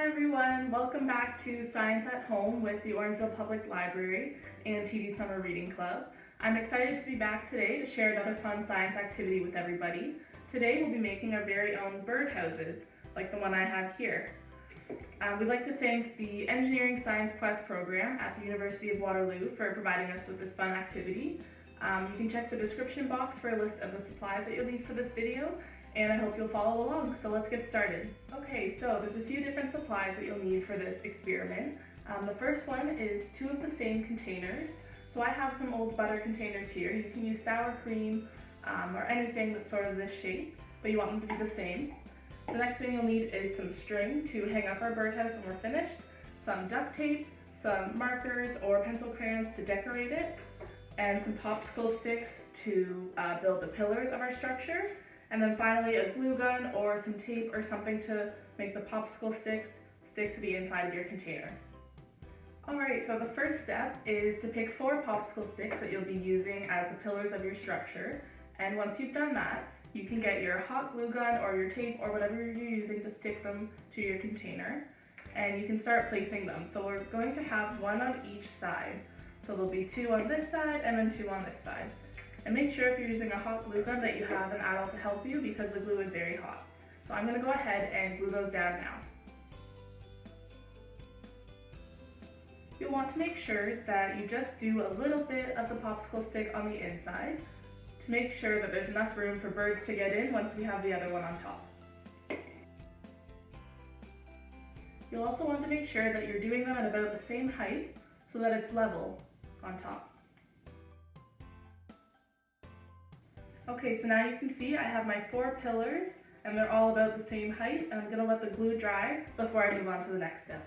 everyone, welcome back to Science at Home with the Orangeville Public Library and TD Summer Reading Club. I'm excited to be back today to share another fun science activity with everybody. Today we'll be making our very own birdhouses, like the one I have here. We'd like to thank the Engineering Science Quest program at the University of Waterloo for providing us with this fun activity. You can check the description box for a list of the supplies that you'll need for this video, and I hope you'll follow along, so let's get started. Okay, so there's a few different supplies that you'll need for this experiment. The first one is 2 of the same containers. So I have some old butter containers here. You can use sour cream or anything that's sort of this shape, but you want them to be the same. The next thing you'll need is some string to hang up our birdhouse when we're finished, some duct tape, some markers or pencil crayons to decorate it, and some popsicle sticks to build the pillars of our structure. And then finally a glue gun or some tape or something to make the popsicle sticks stick to the inside of your container. Alright, so the first step is to pick 4 popsicle sticks that you'll be using as the pillars of your structure. And once you've done that, you can get your hot glue gun or your tape or whatever you're using to stick them to your container. And you can start placing them. So we're going to have 1 on each side. So there'll be 2 on this side and then 2 on this side. And make sure if you're using a hot glue gun that you have an adult to help you because the glue is very hot. So I'm going to go ahead and glue those down now. You'll want to make sure that you just do a little bit of the popsicle stick on the inside to make sure that there's enough room for birds to get in once we have the other one on top. You'll also want to make sure that you're doing them at about the same height so that it's level on top. Okay, so now you can see I have my 4 pillars and they're all about the same height, and I'm going to let the glue dry before I move on to the next step.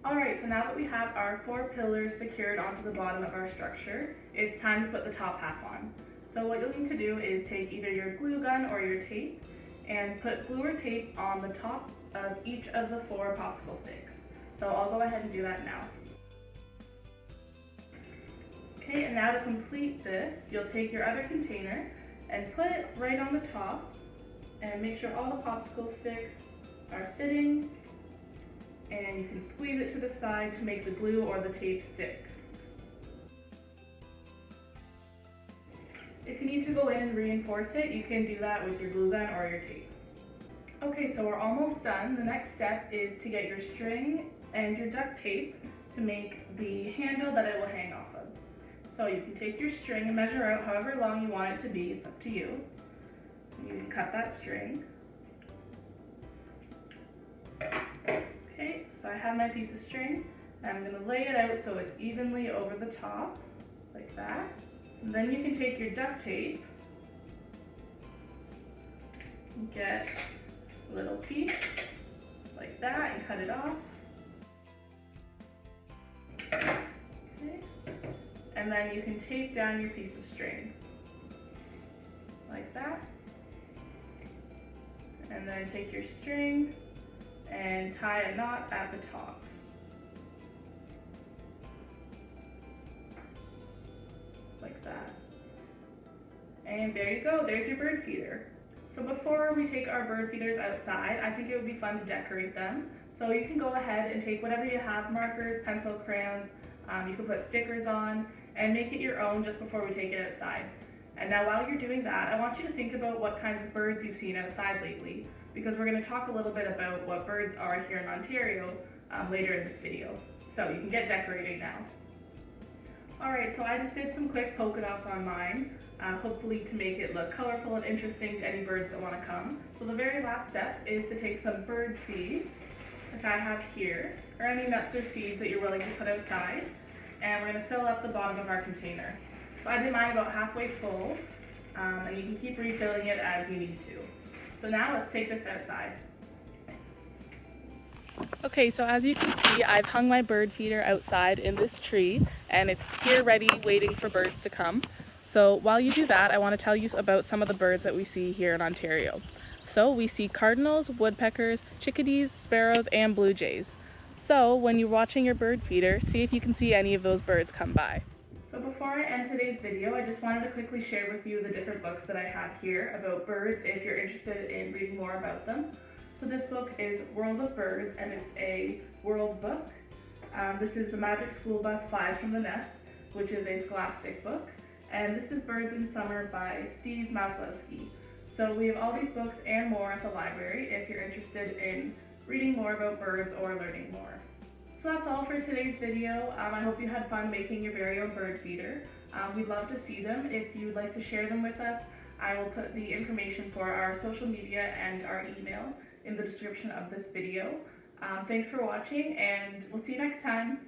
Alright, so now that we have our 4 pillars secured onto the bottom of our structure, it's time to put the top half on. So what you'll need to do is take either your glue gun or your tape and put glue or tape on the top of each of the 4 popsicle sticks. So I'll go ahead and do that now. Okay, and now to complete this, you'll take your other container and put it right on the top and make sure all the popsicle sticks are fitting, and you can squeeze it to the side to make the glue or the tape stick. If you need to go in and reinforce it, you can do that with your glue gun or your tape. Okay, so we're almost done. The next step is to get your string and your duct tape to make the handle that it will hang off of. So you can take your string and measure out however long you want it to be, it's up to you. And you can cut that string. Okay, so I have my piece of string, and I'm going to lay it out so it's evenly over the top, like that. And then you can take your duct tape, and get a little piece, like that, and cut it off. Okay. And then you can tape down your piece of string, like that. And then take your string and tie a knot at the top. Like that. And there you go, there's your bird feeder. So before we take our bird feeders outside, I think it would be fun to decorate them. So you can go ahead and take whatever you have, markers, pencil, crayons, you can put stickers on, and make it your own just before we take it outside. And now while you're doing that, I want you to think about what kinds of birds you've seen outside lately, because we're going to talk a little bit about what birds are here in Ontario later in this video. So you can get decorating now. Alright, so I just did some quick polka dots on mine, hopefully to make it look colorful and interesting to any birds that want to come. So the very last step is to take some bird seed, like I have here, or any nuts or seeds that you're willing to put outside, and we're going to fill up the bottom of our container. So I did mine about halfway full, and you can keep refilling it as you need to. So now let's take this outside. Okay, so as you can see, I've hung my bird feeder outside in this tree, and it's here ready, waiting for birds to come. So while you do that, I want to tell you about some of the birds that we see here in Ontario. So we see cardinals, woodpeckers, chickadees, sparrows, and blue jays. So when you're watching your bird feeder, see if you can see any of those birds come by. So before I end today's video, I just wanted to quickly share with you the different books that I have here about birds if you're interested in reading more about them. So this book is World of Birds, and it's a world book. This is The Magic School Bus Flies from the Nest, which is a scholastic book. And this is Birds in Summer by Steve Maslowski. So we have all these books and more at the library if you're interested in reading more about birds or learning more. So that's all for today's video. I hope you had fun making your very own bird feeder. We'd love to see them. If you'd like to share them with us, I will put the information for our social media and our email in the description of this video. Thanks for watching, and we'll see you next time.